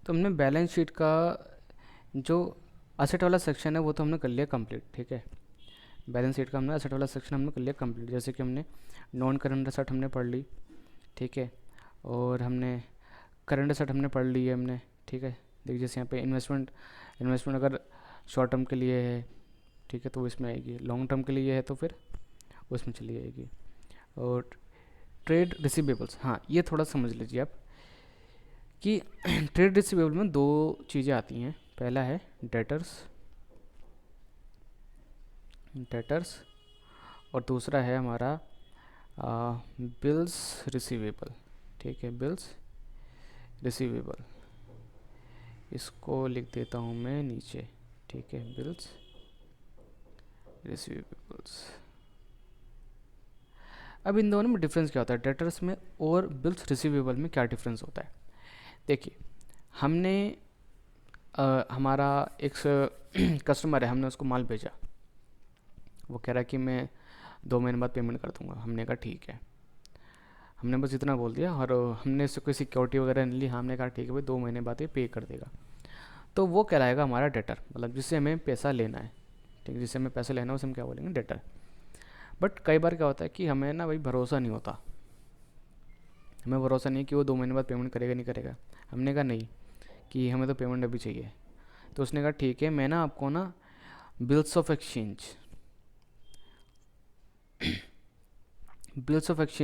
तो हमने balance sheet का जो असेट वाला सेक्शन है वो तो हमने कर लिया कंप्लीट, ठीक है। बैलेंस शीट का हमने असेट वाला सेक्शन हमने कर लिया कंप्लीट, जैसे कि हमने नॉन करंट असेट हमने पढ़ ली, ठीक है। और हमने करंट असेट हमने पढ़ ली है हमने, ठीक है। देखिए जैसे यहाँ पे इन्वेस्टमेंट अगर शॉर्ट टर्म के लिए है, ठीक है, तो वो इसमें आएगी। लॉन्ग टर्म के लिए है तो फिर उसमें चली जाएगी। और ट्रेड रिसीवेबल्स, हाँ ये थोड़ा समझ लीजिए आप कि ट्रेड रिसीवेबल में दो चीज़ें आती हैं। पहला है डेटर्स और दूसरा है हमारा बिल्स रिसीवेबल, ठीक है। बिल्स रिसीवेबल इसको लिख देता हूँ मैं नीचे, ठीक है। Bills receivables. अब इन दोनों में डिफरेंस क्या होता है, डेटर्स में और बिल्स रिसीवेबल में क्या डिफरेंस होता है। देखिए हमने हमारा एक कस्टमर है, हमने उसको माल भेजा, वो कह रहा है कि मैं 2 महीने बाद पेमेंट कर दूंगा। हमने कहा ठीक है, हमने बस इतना बोल दिया और हमने इससे कोई सिक्योरिटी वगैरह नहीं ली। हमने कहा ठीक है भाई 2 महीने बाद ये पे कर देगा। तो वो कहलाएगा हमारा डेटर, मतलब जिससे हमें पैसा लेना है, ठीक है। जिससे हमें पैसा लेना है उसे हम क्या बोलेंगे, डेटर। बट कई बार क्या होता है कि हमें ना भाई भरोसा नहीं होता, हमें भरोसा नहीं है कि वो 2 महीने बाद पेमेंट करेगा नहीं करेगा। हमने कहा नहीं कि हमें तो पेमेंट अभी चाहिए। तो उसने कहा ठीक है, मैं ना आपको ना बिल्स ऑफ एक्सचेंज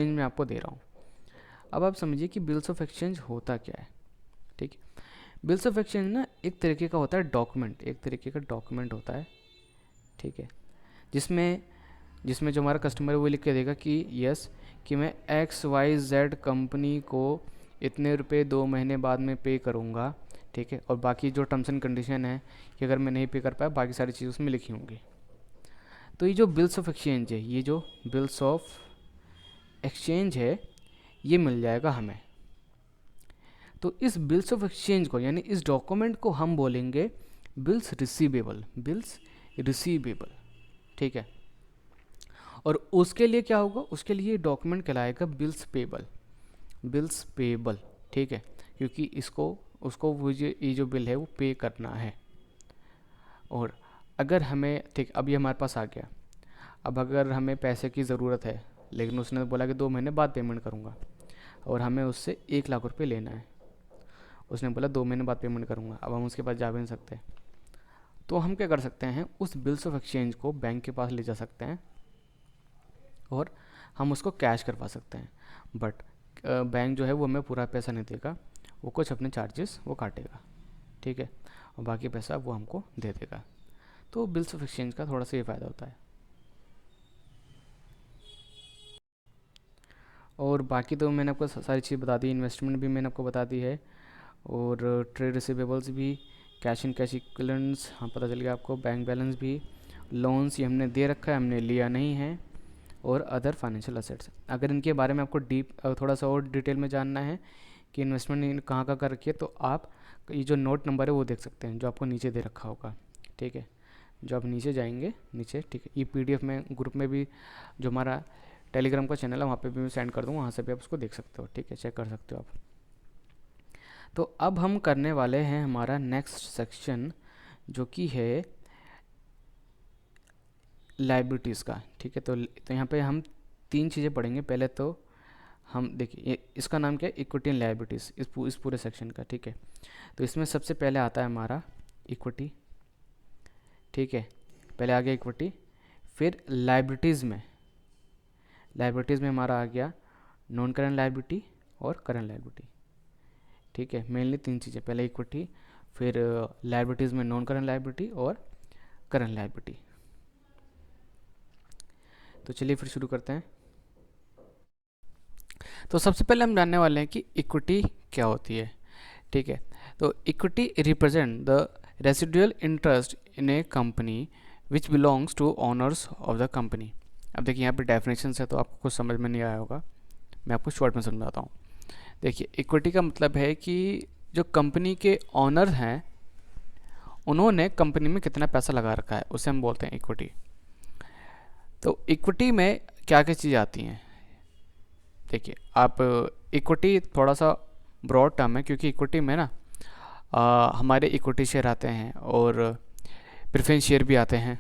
में आपको दे रहा हूँ। अब आप समझिए कि बिल्स ऑफ एक्सचेंज होता क्या है, ठीक है। बिल्स ऑफ एक्सचेंज ना एक तरीके का होता है डॉक्यूमेंट, एक तरीके का डॉक्यूमेंट होता है, ठीक है। जिसमें जिसमें जो हमारा कस्टमर है वो लिख के देगा कि यस कि मैं XYZ कंपनी को इतने रुपए 2 महीने बाद में पे करूँगा, ठीक है। और बाकी जो टर्म्स एंड कंडीशन है कि अगर मैं नहीं पे कर पाया बाकी सारी चीज़ उसमें लिखी होंगी। तो ये जो बिल्स ऑफ एक्सचेंज है, ये जो बिल्स ऑफ एक्सचेंज है ये मिल जाएगा हमें। तो इस बिल्स ऑफ एक्सचेंज को यानी इस डॉक्यूमेंट को हम बोलेंगे बिल्स रिसीवेबल, बिल्स रिसीवेबल, ठीक है। और उसके लिए क्या होगा, उसके लिए डॉक्यूमेंट कहलाएगा बिल्स पेबल, बिल्स पेबल, ठीक है। क्योंकि इसको उसको वो ये जो बिल है वो पे करना है। और अगर हमें, ठीक, अब ये हमारे पास आ गया। अब अगर हमें पैसे की ज़रूरत है लेकिन उसने बोला कि 2 महीने बाद पेमेंट करूँगा और हमें उससे 1 लाख रुपये लेना है, उसने बोला 2 महीने बाद पेमेंट करूँगा, अब हम उसके पास जा भी नहीं सकते। तो हम क्या कर सकते हैं, उस बिल्स ऑफ एक्सचेंज को बैंक के पास ले जा सकते हैं और हम उसको कैश करवा सकते हैं। बट बैंक जो है वो हमें पूरा पैसा नहीं देगा, वो कुछ अपने चार्जेस वो काटेगा, ठीक है। और बाकी पैसा वो हमको दे देगा। तो बिल्स ऑफ एक्सचेंज का थोड़ा सा ये फ़ायदा होता है। और बाकी तो मैंने आपको सारी चीज़ बता दी, इन्वेस्टमेंट भी मैंने आपको बता दी है, और ट्रेड रिसीवेबल्स भी, कैश एंड कैश इक्विवेलेंट्स, हाँ पता चल गया आपको, बैंक बैलेंस भी, लोन्स ये हमने दे रखा है, हमने लिया नहीं है, और अदर फाइनेंशियल असेट्स। अगर इनके बारे में आपको डीप थोड़ा सा और डिटेल में जानना है कि इन्वेस्टमेंट कहाँ कहाँ कर रखी है, तो आप ये जो नोट नंबर है वो देख सकते हैं जो आपको नीचे दे रखा होगा, ठीक है। जो आप नीचे जाएंगे नीचे, ठीक है, ये PDF में ग्रुप में भी जो हमारा टेलीग्राम का चैनल है वहाँ पे भी मैं सेंड कर दूँगा, वहाँ से भी आप उसको देख सकते हो, ठीक है, चेक कर सकते हो आप। तो अब हम करने वाले हैं हमारा नेक्स्ट सेक्शन जो कि है लाइबिलिटीज़ का, ठीक है। तो यहाँ पे हम 3 चीज़ें पढ़ेंगे। पहले तो हम देखिए इसका नाम क्या है, इक्विटी एंड लाइबिलिटीज़, इस पूरे सेक्शन का, ठीक है। तो इसमें सबसे पहले आता है हमारा इक्विटी, ठीक है। पहले आ गया इक्विटी, फिर लाइबिलिटीज़ में हमारा आ गया नॉन करंट लाइबिलिटी और करंट लाइबिलिटी, ठीक है। मेनली 3 चीज़ें, पहले इक्विटी, फिर लाइबिलिटीज़ में नॉन करंट लाइबिलिटी और करंट लाइबिलिटी। तो चलिए फिर शुरू करते हैं। तो सबसे पहले हम जानने वाले हैं कि इक्विटी क्या होती है, ठीक है। तो equity represent the residual interest in a company which belongs to owners of the company. अब देखिए यहाँ पे डेफिनेशन है तो आपको कुछ समझ में नहीं आया होगा, मैं आपको शॉर्ट में समझाता हूँ। देखिए इक्विटी का मतलब है कि जो कंपनी के ऑनर हैं उन्होंने कंपनी में कितना पैसा लगा रखा है उसे हम बोलते हैं इक्विटी। तो इक्विटी में क्या क्या चीज़ें आती हैं, देखिए आप इक्विटी थोड़ा सा ब्रॉड टर्म है क्योंकि इक्विटी में ना हमारे इक्विटी शेयर आते हैं और प्रेफरेंस शेयर भी आते हैं।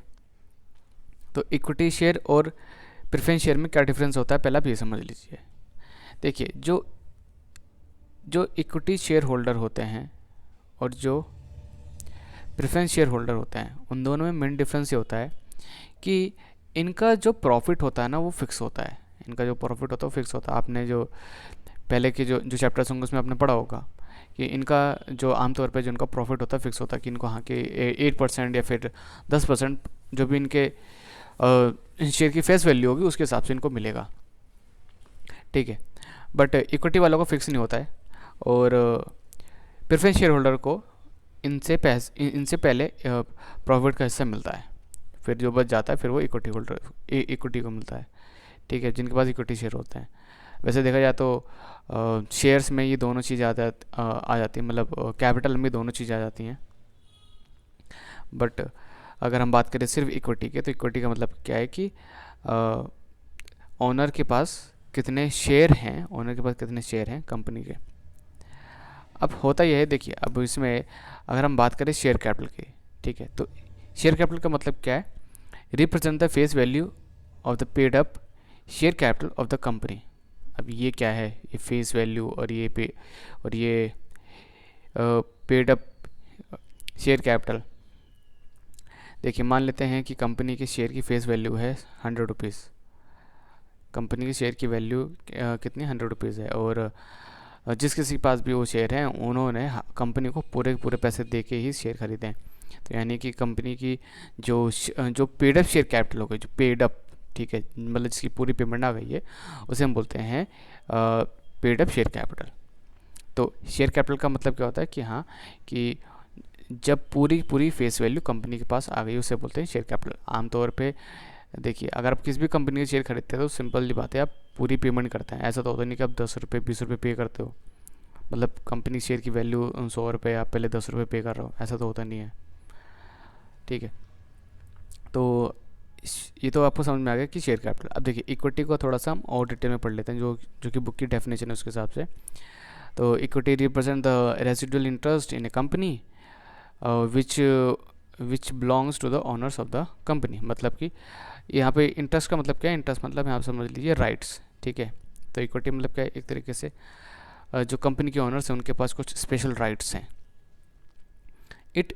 तो इक्विटी शेयर और प्रेफरेंस शेयर में क्या डिफरेंस होता है, पहले आप ये समझ लीजिए। देखिए, जो जो इक्विटी शेयर होल्डर होते हैं और जो प्रेफरेंस शेयर होल्डर होते हैं, उन दोनों में मेन डिफरेंस ये होता है कि इनका जो प्रॉफिट होता है ना वो फिक्स होता है। इनका जो प्रॉफिट होता है वो फिक्स होता है। आपने जो पहले के जो जो चैप्टर्स होंगे उसमें आपने पढ़ा होगा कि इनका जो आमतौर पे जो इनका प्रॉफिट होता है फिक्स होता है कि इनको हाँ कि 8% या फिर 10% जो भी इनके शेयर की फेस वैल्यू होगी उसके हिसाब से इनको मिलेगा, ठीक है। बट इक्विटी वालों को फिक्स नहीं होता है और प्रेफरेंस शेयर होल्डर को इनसे पहले प्रॉफिट का हिस्सा मिलता है, फिर जो बच जाता है फिर वो इक्विटी को मिलता है, ठीक है, जिनके पास इक्विटी शेयर होते हैं। वैसे देखा जाए तो शेयर्स में ये दोनों चीज़ आ जाती है, मतलब कैपिटल में दोनों चीज़ आ जाती हैं। बट अगर हम बात करें सिर्फ इक्विटी के, तो इक्विटी का मतलब क्या है कि ओनर के पास कितने शेयर हैं कंपनी के। अब होता यह है, देखिए, अब इसमें अगर हम बात करें शेयर कैपिटल की, ठीक है, तो शेयर कैपिटल का मतलब क्या है, represent the face value of the paid up share capital of the company. अब ये क्या है, ये फेस वैल्यू और ये पेड अप शेयर कैपिटल। देखिए, मान लेते हैं कि कंपनी के शेयर की फेस वैल्यू है 100 रुपीज़। कंपनी के शेयर की वैल्यू कितनी 100 रुपीज़ है और जिस किसी के पास भी वो शेयर हैं उन्होंने कंपनी को पूरे पैसे दे के ही शेयर खरीदे हैं। तो यानी कि कंपनी की जो पेड अप शेयर कैपिटल हो गई, जो पेड अप, ठीक है, मतलब जिसकी पूरी पेमेंट आ गई है, उसे हम बोलते हैं पेड अप शेयर कैपिटल। तो शेयर कैपिटल का मतलब क्या होता है कि हाँ कि जब पूरी फेस वैल्यू कंपनी के पास आ गई उसे बोलते हैं शेयर कैपिटल। आमतौर पे देखिए, अगर आप किसी भी कंपनी के शेयर खरीदते हैं तो सिंपल सी बात है, आप पूरी पेमेंट करते हैं। ऐसा तो होता नहीं कि आप 10 रुपये 20 रुपये पे करते हो, मतलब कंपनी शेयर की वैल्यू 100 रुपये, आप पहले 10 रुपये पे कर रहे हो, ऐसा तो होता नहीं है, ठीक है। तो ये तो आपको समझ में आ गया कि शेयर कैपिटल। अब देखिए, इक्विटी को थोड़ा सा हम और डिटेल में पढ़ लेते हैं, जो कि बुक की डेफिनेशन है उसके हिसाब से। तो equity represent the residual interest in a company which belongs to the owners of the company. मतलब कि यहाँ पे इंटरेस्ट का मतलब क्या है, इंटरेस्ट मतलब यहाँ समझ लीजिए राइट्स, ठीक है। तो इक्विटी मतलब क्या है, एक तरीके से जो कंपनी के ओनर्स हैं उनके पास कुछ स्पेशल राइट्स हैं। It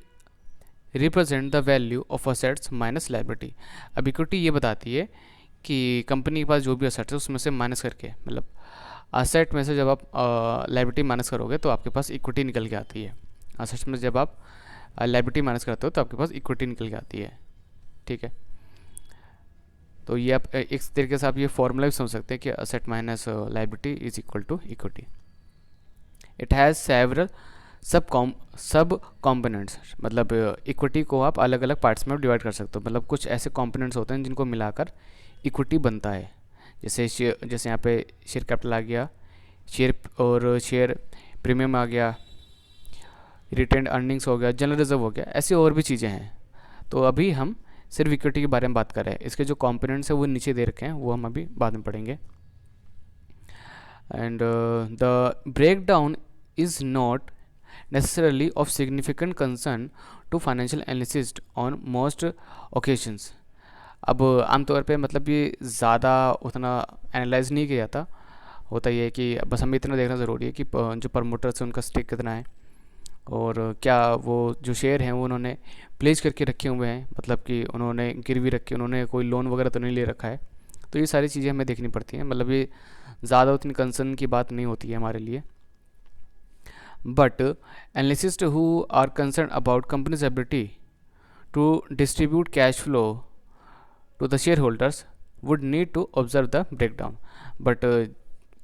represent the value of assets minus liability. अब इक्विटी ये बताती है कि कंपनी के पास जो भी असेट्स है उसमें से माइनस करके, मतलब असेट में से जब आप लायबिलिटी माइनस करोगे तो आपके पास इक्विटी निकल के आती है। असेट्स में जब आप लायबिलिटी माइनस करते हो तो आपके पास इक्विटी निकल के आती है, ठीक है। तो ये आप एक तरीके से आप ये फॉर्मूला भी समझ सकते हैं कि asset minus liability is equal to equity. It has several sub components. मतलब इक्विटी को आप अलग अलग पार्ट्स में डिवाइड कर सकते हो, मतलब कुछ ऐसे कॉम्पोनेंट्स होते हैं जिनको मिलाकर इक्विटी बनता है। जैसे यहाँ पे शेयर कैपिटल आ गया, शेयर प्रीमियम आ गया, रिटेन्ड अर्निंग्स हो गया, जनरल रिजर्व हो गया, ऐसी और भी चीज़ें हैं। तो अभी हम सिर्फ इक्विटी के बारे में बात कर रहे हैं। इसके जो कंपोनेंट्स हैं वो नीचे दे रखे हैं, वो हम अभी बाद में पढ़ेंगे। And the break down is not necessarily of significant concern to financial analysts on most occasions। अब आमतौर पे मतलब ये ज़्यादा उतना एनालाइज नहीं किया जाता। होता ये है कि बस हमें इतना देखना ज़रूरी है कि जो प्रमोटर्स हैं उनका स्टेक कितना है और क्या वो जो शेयर हैं वो उन्होंने प्लेस करके रखे हुए हैं, मतलब कि उन्होंने गिरवी रखी, उन्होंने कोई लोन वगैरह तो नहीं ले रखा है। तो ये सारी चीज़ें हमें देखनी पड़ती हैं, मतलब ये ज़्यादा उतनी कंसर्न की बात नहीं होती है हमारे लिए। But analysts who are concerned about company's ability to distribute cash flow to the shareholders would need to observe the breakdown। But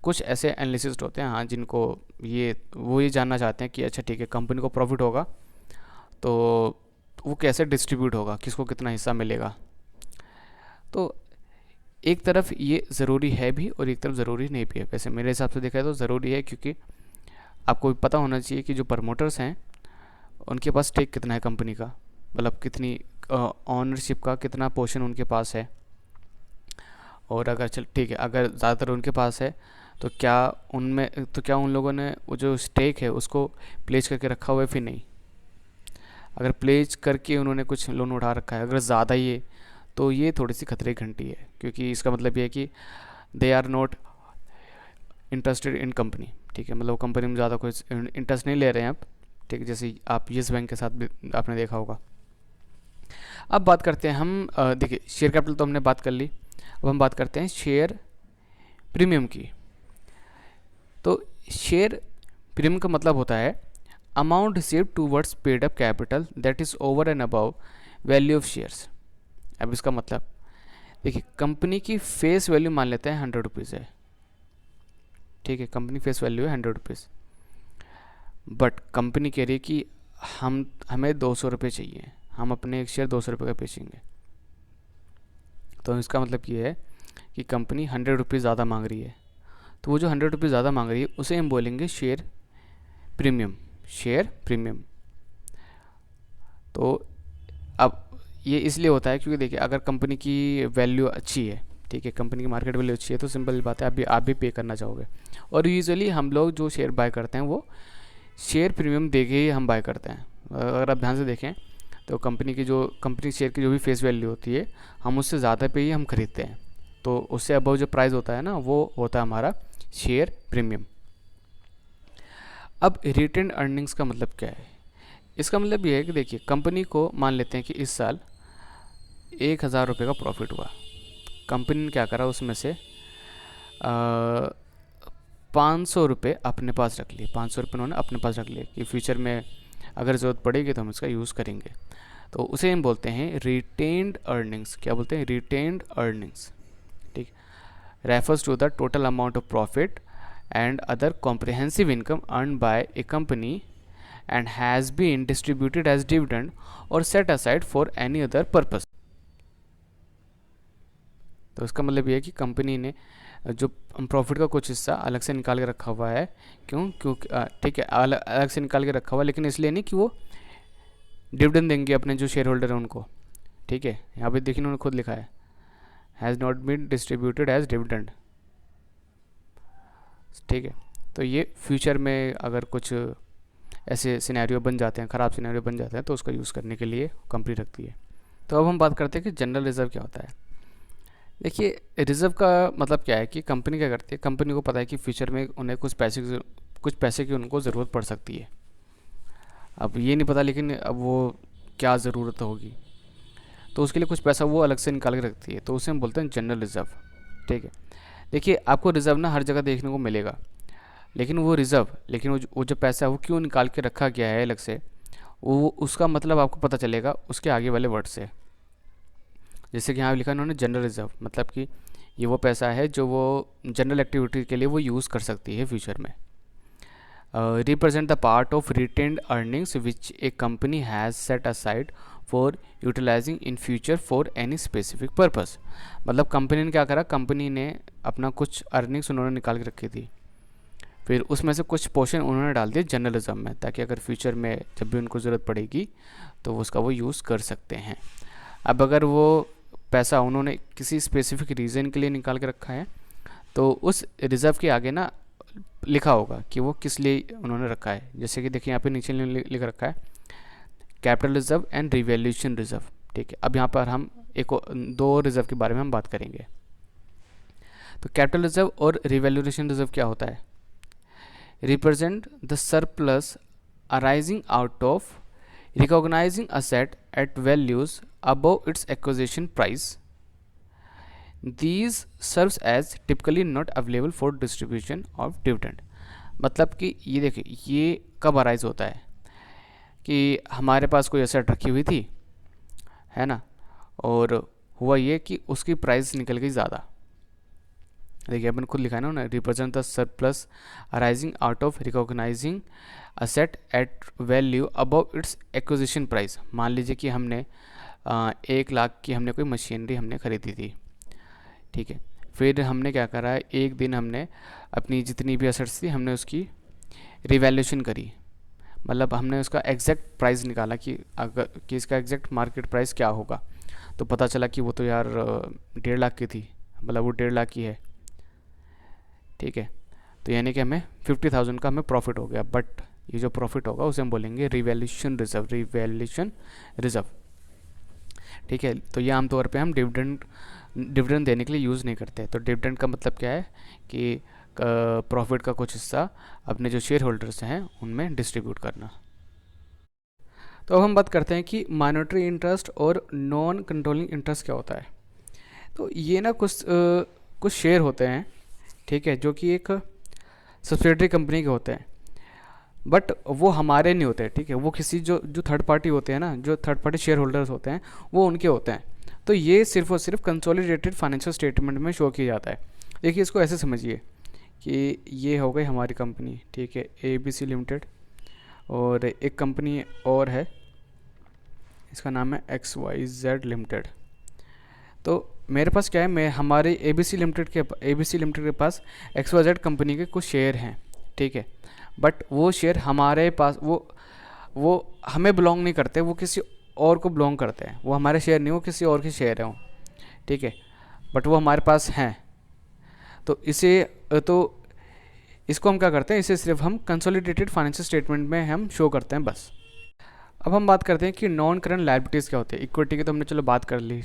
कुछ ऐसे एनालिसिस्ट होते हैं हाँ जिनको ये जानना चाहते हैं कि अच्छा ठीक है, कंपनी को प्रॉफिट होगा तो वो कैसे डिस्ट्रीब्यूट होगा, किसको कितना हिस्सा मिलेगा। तो एक तरफ ये ज़रूरी है भी और एक तरफ ज़रूरी नहीं भी है। वैसे मेरे हिसाब से देखा तो ज़रूरी है, क्योंकि आपको पता होना चाहिए कि जो प्रमोटर्स हैं उनके पास स्टेक कितना है कंपनी का, मतलब कितनी ऑनरशिप का कितना पोर्शन उनके पास है। और अगर चल ठीक है, अगर ज़्यादातर उनके पास है तो क्या उन लोगों ने वो जो स्टेक है उसको प्लेस करके रखा हुआ है फिर नहीं, अगर प्लेज करके उन्होंने कुछ लोन उठा रखा है, अगर ज़्यादा ही है, तो ये थोड़ी सी खतरे की घंटी है, क्योंकि इसका मतलब ये है कि they are not interested in company. ठीक है, मतलब कंपनी में ज़्यादा कोई इंटरेस्ट नहीं ले रहे हैं आप। ठीक है, जैसे आप येस बैंक के साथ भी आपने देखा होगा। अब बात करते हैं हम, देखिए शेयर कैपिटल तो हमने बात कर ली, अब हम बात करते हैं शेयर प्रीमियम की। तो शेयर प्रीमियम का मतलब होता है amount received towards paid up capital that is over and above value of shares. अब इसका मतलब देखिए, कंपनी की फेस वैल्यू मान लेते हैं 100 रुपीज़ है। ठीक है, कंपनी फेस वैल्यू है 100 रुपीज़, बट कंपनी कह रही है कि हमें 200 रुपये चाहिए, हम अपने एक शेयर 200 रुपये का बेचेंगे। तो इसका मतलब ये है कि कंपनी 100 रुपीज़ ज़्यादा मांग रही है, तो वो जो 100 रुपीज़ ज़्यादा मांग रही है उसे हम बोलेंगे शेयर प्रीमियम, शेयर प्रीमियम। तो अब ये इसलिए होता है क्योंकि देखिए, अगर कंपनी की वैल्यू अच्छी है, ठीक है, कंपनी की मार्केट वैल्यू अच्छी है, तो सिंपल बात है आप भी पे करना चाहोगे। और यूजुअली हम लोग जो शेयर बाय करते हैं वो शेयर प्रीमियम दे के ही हम बाय करते हैं। अगर आप ध्यान से देखें तो कंपनी शेयर की जो भी फेस वैल्यू होती है, हम उससे ज़्यादा पे ही हम खरीदते हैं, तो उससे अबव जो प्राइस होता है ना, वो होता है हमारा शेयर प्रीमियम। अब रिटेन अर्निंग्स का मतलब क्या है? इसका मतलब ये है कि देखिए, कंपनी को मान लेते हैं कि इस साल 1000 रुपये का प्रॉफिट हुआ। कंपनी ने क्या करा, उसमें से 500 रुपये अपने पास रख लिए, 500 रुपये उन्होंने अपने पास रख लिए कि फ्यूचर में अगर ज़रूरत पड़ेगी तो हम इसका यूज़ करेंगे। तो उसे हम बोलते हैं रिटेन्ड अर्निंग्स। क्या बोलते हैं? Retained earnings. ठीक, refers to the total amount of profit and other comprehensive income earned by a company and has been distributed as dividend or set aside for any other purpose। तो इसका मतलब ये है कि कंपनी ने जो profit का कुछ हिस्सा अलग से निकाल के रखा हुआ है। क्योंकि ठीक है, अलग से निकाल के रखा हुआ है, लेकिन इसलिए नहीं कि वो डिविडेंड देंगे अपने जो शेयर होल्डर हैं उनको। ठीक है, यहाँ पे देखिए उन्होंने खुद लिखा है has not been distributed as dividend. ठीक है, तो ये फ्यूचर में अगर कुछ ऐसे सिनेरियो बन जाते हैं, ख़राब सिनेरियो बन जाते हैं, तो उसका यूज़ करने के लिए कंपनी रखती है। तो अब हम बात करते हैं कि जनरल रिजर्व क्या होता है। देखिए, रिजर्व का मतलब क्या है कि कंपनी क्या करती है, कंपनी को पता है कि फ्यूचर में उन्हें कुछ पैसे की उनको ज़रूरत पड़ सकती है। अब ये नहीं पता लेकिन अब वो क्या ज़रूरत होगी, तो उसके लिए कुछ पैसा वो अलग से निकाल के रखती है, तो उसे हम बोलते हैं जनरल रिजर्व। ठीक है, देखिए आपको रिज़र्व ना हर जगह देखने को मिलेगा, लेकिन वो जो पैसा है वो क्यों निकाल के रखा गया है अलग से, वो उसका मतलब आपको पता चलेगा उसके आगे वाले वर्ड से। जैसे कि यहाँ लिखा उन्होंने जनरल रिज़र्व, मतलब कि ये वो पैसा है जो वो जनरल एक्टिविटी के लिए वो यूज़ कर सकती है फ्यूचर में। Represent the part of retained earnings which a company has set aside for utilising in future for any specific purpose. मतलब कंपनी ने क्या करा, कंपनी ने अपना कुछ अर्निंग्स उन्होंने निकाल के रखी थी, फिर उसमें से कुछ पोर्शन उन्होंने डाल दिया जनरल रिजर्व में, ताकि अगर फ्यूचर में जब भी उनको ज़रूरत पड़ेगी तो उसका वो यूज़ कर सकते हैं। अब अगर वो पैसा उन्होंने किसी स्पेसिफिक रीज़न के लिए निकाल के रखा है, तो उस रिज़र्व के आगे ना लिखा होगा कि वो किस लिए उन्होंने रखा है। जैसे कि देखिए यहाँ पे नीचे लिख रखा है capital reserve and revaluation reserve. ठीक है, अब यहाँ पर हम दो रिजर्व के बारे में हम बात करेंगे। तो कैपिटल रिजर्व और रिवैल्यूएशन रिजर्व क्या होता है? Represent the surplus arising out of recognising asset at values above its acquisition price. These serves as typically not available for distribution of dividend. मतलब कि ये देखिए, ये कब अराइज होता है कि हमारे पास कोई एसेट रखी हुई थी, है ना, और हुआ ये कि उसकी प्राइस निकल गई ज़्यादा। देखिए अपन खुद लिखा है ना, represent the surplus arising out of recognising asset at value above its acquisition price. मान लीजिए कि हमने 1 लाख की हमने कोई मशीनरी हमने खरीदी थी। ठीक है, फिर हमने क्या करा है, एक दिन हमने अपनी जितनी भी एसेट्स थी हमने उसकी रिवैल्यूएशन करी, मतलब हमने उसका एग्जैक्ट प्राइस निकाला कि इसका एग्जैक्ट मार्केट प्राइस क्या होगा। तो पता चला कि वो तो यार 1.5 लाख की थी, मतलब वो 1.5 लाख की है। ठीक है, तो यानी कि हमें 50,000 का हमें प्रॉफिट हो गया, बट ये जो प्रॉफिट होगा उसे हम बोलेंगे रिवैल्यूएशन रिजर्व, रिवैल्यूएशन रिजर्व। ठीक है, तो ये आमतौर पे हम डिविडेंड देने के लिए यूज़ नहीं करते। तो डिविडेंड का मतलब क्या है कि प्रॉफिट का कुछ हिस्सा अपने जो शेयर होल्डर्स हैं उनमें डिस्ट्रीब्यूट करना। तो अब हम बात करते हैं कि माइनॉरिटी इंटरेस्ट और नॉन कंट्रोलिंग इंटरेस्ट क्या होता है। तो ये ना कुछ शेयर होते हैं, ठीक है, जो कि एक सब्सिडरी कंपनी के होते हैं, बट वो हमारे नहीं होते, ठीक है, वो किसी जो जो थर्ड पार्टी होते हैं ना, जो थर्ड पार्टी शेयर होल्डर्स होते हैं वो उनके होते हैं। तो ये सिर्फ और सिर्फ कंसोलिडेटेड फाइनेंशियल स्टेटमेंट में शो किया जाता है। देखिए इसको ऐसे समझिए कि ये हो गई हमारी कंपनी, ठीक है, ABC लिमिटेड, और एक कंपनी और है, इसका नाम है XYZ लिमिटेड। तो मेरे पास क्या है, मैं हमारे ABC लिमिटेड के पास XYZ कंपनी के कुछ शेयर हैं, ठीक है, बट वो शेयर हमारे पास वो हमें बिलोंग नहीं करते, वो किसी और को बिलोंग करते हैं। वो हमारे शेयर नहीं, वो किसी और के शेयर हैं वो, ठीक है, बट वो हमारे पास हैं। तो इसको हम क्या करते हैं, इसे सिर्फ हम कंसोलिडेटेड फाइनेंशियल स्टेटमेंट में हम शो करते हैं बस। अब हम बात करते हैं कि नॉन करंट लायबिलिटीज़ क्या होती है। इक्विटी की तो हमने चलो बात कर ली,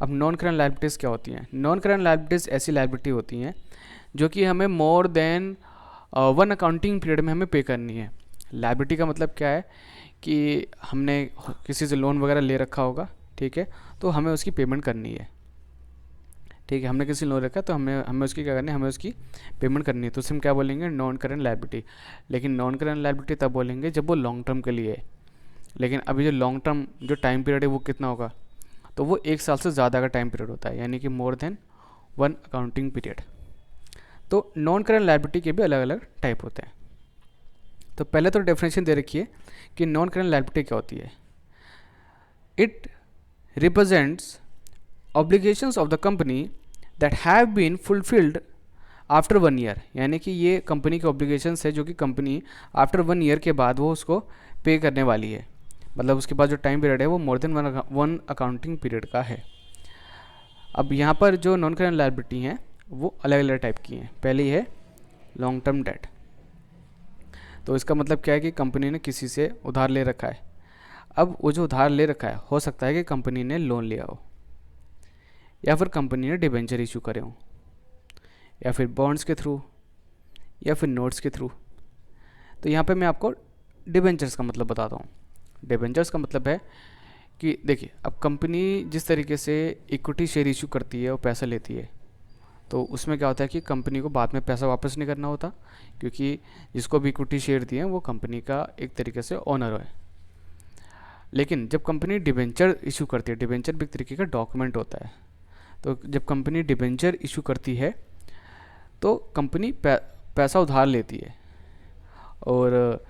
अब नॉन करंट लायबिलिटीज़ क्या होती हैं। नॉन करंट लायबिलिटीज़ ऐसी लायबिलिटी होती हैं जो कि हमें मोर देन 1 अकाउंटिंग पीरियड में हमें पे करनी है। लायबिलिटी का मतलब क्या है कि हमने किसी से लोन वगैरह ले रखा होगा, ठीक है, तो हमें उसकी पेमेंट करनी है, ठीक है, हमने किसी लोन रखा तो हमें उसकी क्या करनी है, हमें उसकी पेमेंट करनी है। तो उसे हम क्या बोलेंगे, नॉन करंट लायबिलिटी। लेकिन नॉन करंट लायबिलिटी तब बोलेंगे जब वो लॉन्ग टर्म के लिए है। लेकिन अभी जो लॉन्ग टर्म जो टाइम पीरियड है वो कितना होगा, तो वो 1 साल से ज़्यादा का टाइम पीरियड होता है, यानी कि मोर देन 1 अकाउंटिंग पीरियड। तो नॉन करंट लायबिलिटी के भी अलग अलग टाइप होते हैं। तो पहले तो डेफिनेशन दे रखी है कि नॉन करंट लायबिलिटी क्या होती है। It represents obligations of the company that have been fulfilled after 1 year, यानी कि ये कंपनी के ऑब्लिगेशंस है जो कि कंपनी आफ्टर 1 ईयर के बाद वो उसको पे करने वाली है। मतलब उसके बाद जो टाइम पीरियड है वो मोर देन 1 अकाउंटिंग पीरियड का है। अब यहाँ पर जो नॉन करंट लायबिलिटी हैं वो अलग अलग टाइप की हैं। पहली है लॉन्ग टर्म डेट। तो इसका मतलब क्या है कि कंपनी ने किसी से उधार ले रखा है। अब वो जो उधार ले रखा है, हो सकता है कि कंपनी ने लोन लिया हो, या फिर कंपनी ने डिबेंचर इशू करे हों, या फिर बॉन्ड्स के थ्रू, या फिर नोट्स के थ्रू। तो यहाँ पे मैं आपको डिबेंचर्स का मतलब बताता हूँ। डिबेंचर्स का मतलब है कि देखिए, अब कंपनी जिस तरीके से इक्विटी शेयर इशू करती है और पैसा लेती है, तो उसमें क्या होता है कि कंपनी को बाद में पैसा वापस नहीं करना होता, क्योंकि जिसको भी इक्विटी शेयर दिए वो कंपनी का एक तरीके से ओनर है। लेकिन जब कंपनी डिबेंचर इशू करती है, डिबेंचर भी एक तरीके का डॉक्यूमेंट होता है, तो जब कंपनी डिबेंचर इशू करती है तो कंपनी पैसा उधार लेती है, और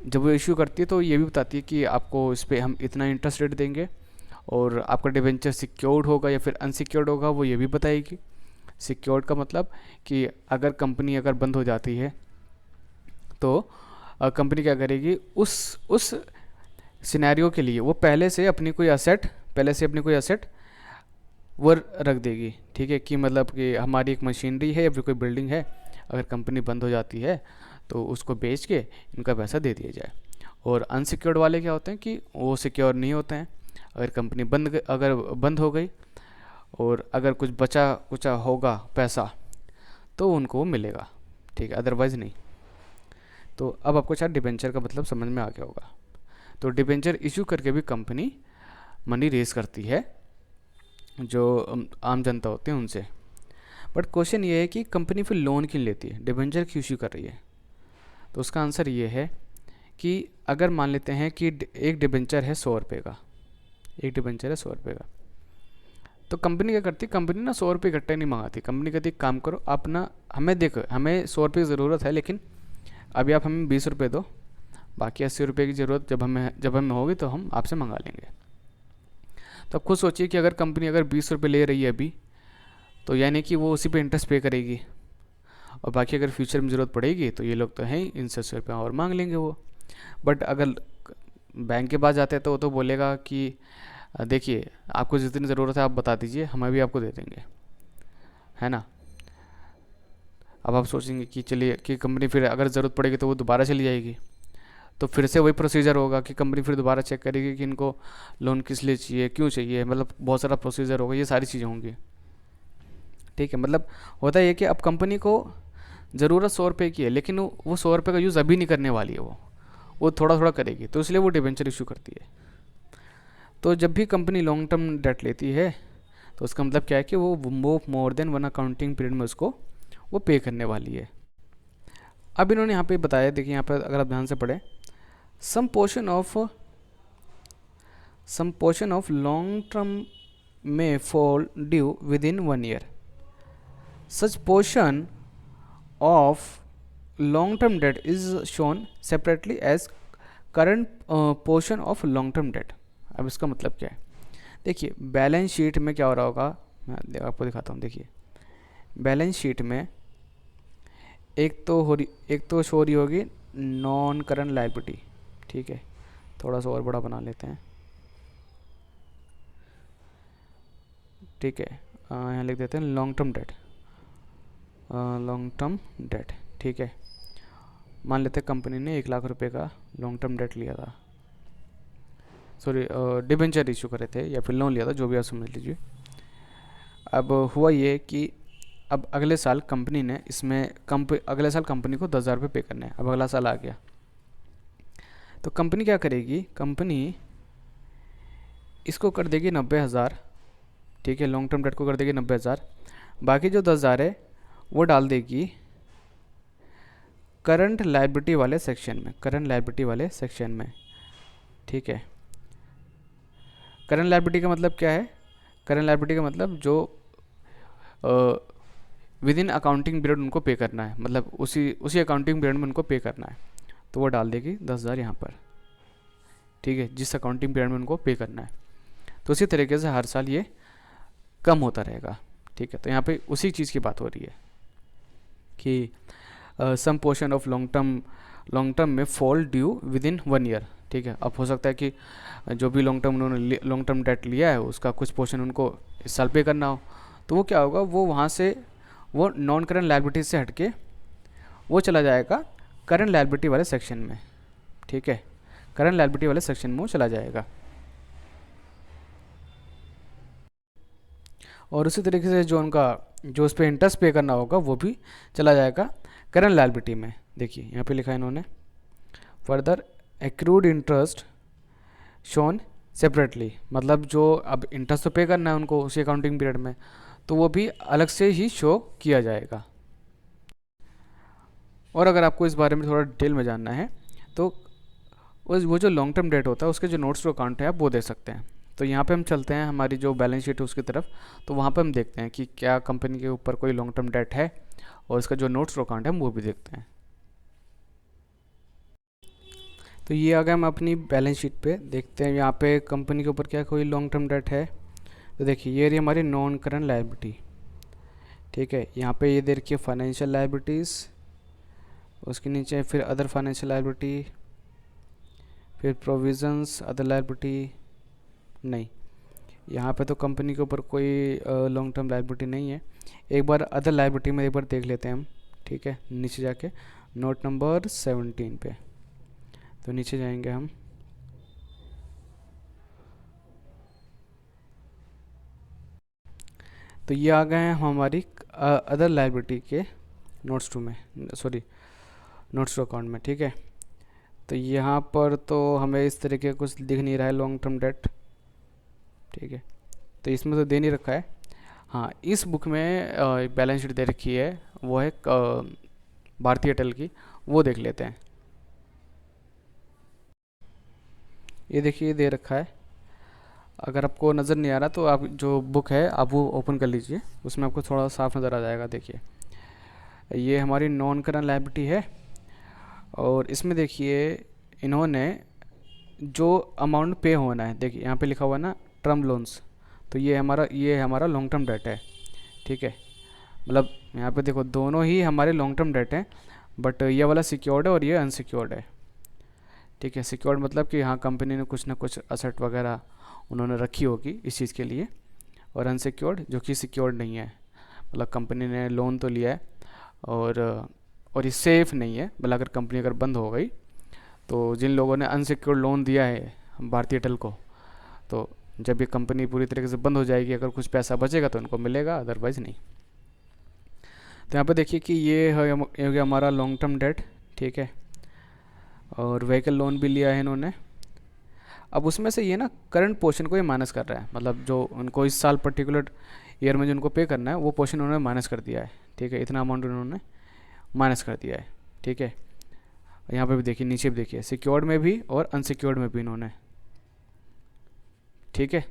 जब वो इशू करती है तो ये भी बताती है कि आपको इस पर हम इतना इंटरेस्ट रेट देंगे, और आपका डिबेंचर सिक्योर्ड होगा या फिर अनसिक्योर्ड होगा वो ये भी बताएगी। सिक्योर्ड का मतलब कि अगर कंपनी अगर बंद हो जाती है तो कंपनी क्या करेगी, उस सिनेरियो के लिए वो पहले से अपनी कोई असेट वो रख देगी, ठीक है, कि मतलब कि हमारी एक मशीनरी है या फिर कोई बिल्डिंग है, अगर कंपनी बंद हो जाती है तो उसको बेच के इनका पैसा दे दिया जाए। और अनसिक्योर्ड वाले क्या होते हैं कि वो सिक्योर नहीं होते हैं। अगर कंपनी अगर बंद हो गई और अगर कुछ बचा कुचा होगा पैसा तो उनको मिलेगा, ठीक है, अदरवाइज़ नहीं। तो अब आपको शायद डिबेंचर का मतलब समझ में आ गया होगा। तो डिबेंचर इशू करके भी कंपनी मनी रेज करती है जो आम जनता होते हैं उनसे। बट क्वेश्चन ये है कि कंपनी फिर लोन क्यों लेती है, डिबेंचर क्यों इशू कर रही है। तो उसका आंसर ये है कि अगर मान लेते हैं कि एक डिबेंचर है 100 रुपये का, एक डिबेंचर है 100 रुपये का, तो कंपनी क्या करती है, कंपनी ना 100 रुपये इकट्ठे नहीं मंगाती। कंपनी कहती है काम करो आप ना, हमें देखो हमें 100 रुपये की ज़रूरत है, लेकिन अभी आप हमें 20 रुपये दो, बाकी 80 रुपये की ज़रूरत जब हमें होगी तो हम आपसे मंगा लेंगे। तो अब खुद सोचिए कि अगर कंपनी अगर 20 रुपये ले रही है अभी, तो यानी कि वो उसी पे इंटरेस्ट पे करेगी, और बाकी अगर फ्यूचर में ज़रूरत पड़ेगी तो ये लोग तो हैं ही, इनसे 100 रुपये और मांग लेंगे वो। बट अगर बैंक के पास जाते हैं तो वो तो बोलेगा कि देखिए आपको जितनी ज़रूरत है आप बता दीजिए, हम भी आपको दे देंगे, है ना। अब आप सोचेंगे कि चलिए कि कंपनी फिर अगर ज़रूरत पड़ेगी तो वो दोबारा चली जाएगी, तो फिर से वही प्रोसीजर होगा कि कंपनी फिर दोबारा चेक करेगी कि इनको लोन किस लिए चाहिए, क्यों चाहिए, मतलब बहुत सारा प्रोसीजर होगा, ये सारी चीज़ें होंगी। ठीक है, मतलब होता है कि अब कंपनी को ज़रूरत 100 रुपये की है, लेकिन वो 100 रुपये का यूज़ अभी नहीं करने वाली है, वो थोड़ा थोड़ा करेगी, तो इसलिए वो डिबेंचर इशू करती है। तो जब भी कंपनी लॉन्ग टर्म डेट लेती है तो उसका मतलब क्या है कि वो more than one accounting period में उसको वो पे करने वाली है। अब इन्होंने यहाँ पे बताया, देखिए यहाँ पर अगर आप ध्यान से पढ़ें, some portion of long term में fall due within 1 year. Such portion of long term debt is shown separately as current portion of long term debt. अब इसका मतलब क्या है, देखिए बैलेंस शीट में क्या हो रहा होगा, मैं आपको दिखाता हूँ। देखिए बैलेंस शीट में एक तो शो रही होगी नॉन करंट लायबिलिटी। ठीक है, थोड़ा सा और बड़ा बना लेते हैं। ठीक है, यहाँ लिख देते हैं long term date, long term date. ठीक है, मान लेते हैं कंपनी ने 1 लाख रुपए का लॉन्ग टर्म डेट लिया था, सॉरी डिबेंचर इशू करे थे या फिर लोन लिया था, जो भी आप समझ लीजिए। अब हुआ ये कि अब अगले साल कंपनी ने अगले साल कंपनी को 10,000 रुपये पे करने हैं। अब अगला साल आ गया तो कंपनी क्या करेगी, कंपनी इसको कर देगी 90,000। ठीक है, लॉन्ग टर्म डेट को कर देगी 90,000, बाकी जो 10,000 है वो डाल देगी करंट लायबिलिटी वाले सेक्शन में। ठीक है, करंट लायबिलिटी का मतलब क्या है, करंट लायबिलिटी का मतलब जो विद इन अकाउंटिंग पीरियड उनको पे करना है, मतलब उसी अकाउंटिंग पीरियड में उनको पे करना है, तो वो डाल देगी 10,000 यहाँ पर। ठीक है, जिस अकाउंटिंग पीरियड में उनको पे करना है, तो उसी तरीके से हर साल ये कम होता रहेगा। ठीक है, तो यहाँ पे उसी चीज़ की बात हो रही है कि some portion of long term में fall due within 1 year. ठीक है, अब हो सकता है कि जो भी उन्होंने लॉन्ग टर्म डेट लिया है उसका कुछ पोर्शन उनको इस साल पे करना हो, तो वो क्या होगा, वो वहाँ से वो नॉन करंट लायबिलिटी से हटके वो चला जाएगा करंट लायबिलिटी वाले सेक्शन में। ठीक है, करंट लायबिलिटी वाले सेक्शन में वो चला जाएगा। और उसी तरीके से जो उस पर इंटरेस्ट पे करना होगा वो भी चला जाएगा करंट लायबिलिटी में। देखिए यहाँ पे लिखा है इन्होंने, further accrued interest shown separately, मतलब जो अब इंटरेस्ट तो पे करना है उनको उसी अकाउंटिंग पीरियड में, तो वो भी अलग से ही शो किया जाएगा। और अगर आपको इस बारे में थोड़ा डिटेल में जानना है तो वो जो लॉन्ग टर्म डेट होता है उसके जो नोट्स टू अकाउंट है आप वो दे सकते हैं। तो यहाँ पे हम चलते हैं हमारी जो बैलेंस शीट है उसकी तरफ, तो वहाँ पे हम देखते हैं कि क्या कंपनी के ऊपर कोई लॉन्ग टर्म डेट है, और इसका जो नोट्स टू अकाउंट है हम वो भी देखते हैं। तो ये आ गया हम अपनी बैलेंस शीट पे, देखते हैं यहाँ पे कंपनी के ऊपर क्या कोई लॉन्ग टर्म डेट है। तो देखिए ये रही हमारी नॉन करंट लायबिलिटी। ठीक है, यहाँ पे ये दे रखी है फाइनेंशियल लायबिलिटीज़, उसके नीचे फिर अदर फाइनेंशियल लायबिलिटी, फिर प्रोविजंस अदर लायबिलिटी। नहीं, यहाँ पे तो कंपनी के ऊपर कोई लॉन्ग टर्म लायबिलिटी नहीं है। एक बार अदर लायबिलिटी में एक बार देख लेते हैं हम। ठीक है, नीचे जाके नोट नंबर 17 पे, तो नीचे जाएंगे हम। तो ये आ गए हैं हमारी अदर लायबिलिटी के नोट्स टू में, सॉरी नोट्स टू अकाउंट में। ठीक है, तो यहाँ पर तो हमें इस तरीके का कुछ दिख नहीं रहा है लॉन्ग टर्म डेट। ठीक है, तो इसमें तो दे नहीं रखा है। हाँ, इस बुक में बैलेंस शीट दे रखी है, वो है भारतीय एयरटेल की, वो देख लेते हैं। ये देखिए दे रखा है, अगर आपको नज़र नहीं आ रहा तो आप जो बुक है आप वो ओपन कर लीजिए, उसमें आपको थोड़ा साफ नज़र आ जाएगा। देखिए ये हमारी नॉन करंट लायबिलिटी है, और इसमें देखिए इन्होंने जो अमाउंट पे होना है, देखिए यहाँ पे लिखा हुआ है ना टर्म लोन्स, तो ये हमारा लॉन्ग टर्म डेट है। ठीक है, मतलब यहाँ पे देखो दोनों ही हमारे लॉन्ग टर्म डेट हैं, बट ये वाला सिक्योर्ड है और ये अनसिक्योर्ड है। ठीक है, सिक्योर्ड मतलब कि हाँ कंपनी ने कुछ ना कुछ असेट वगैरह उन्होंने रखी होगी इस चीज़ के लिए, और अनसिक्योर्ड जो कि सिक्योर्ड नहीं है, मतलब कंपनी ने लोन तो लिया है और ये सेफ़ नहीं है, मतलब अगर कंपनी बंद हो गई तो जिन लोगों ने अनसिक्योर्ड लोन दिया है भारतीय एयरटेल को, तो जब ये कंपनी पूरी तरीके से बंद हो जाएगी, अगर कुछ पैसा बचेगा तो उनको मिलेगा, अदरवाइज़ नहीं। तो यहाँ पे देखिए कि ये है हो गया हमारा लॉन्ग टर्म डेट, ठीक है। और व्हीकल लोन भी लिया है इन्होंने। अब उसमें से ये ना करंट पोर्शन को ये माइनस कर रहा है, मतलब जो उनको इस साल पर्टिकुलर ईयर में जो उनको पे करना है वो पोर्शन उन्होंने माइनस कर दिया है, ठीक है। इतना अमाउंट उन्होंने माइनस कर दिया है, ठीक है। यहाँ पे भी देखिए, नीचे भी देखिए, सिक्योर्ड में भी और अनसिक्योर्ड में भी इन्होंने, ठीक है।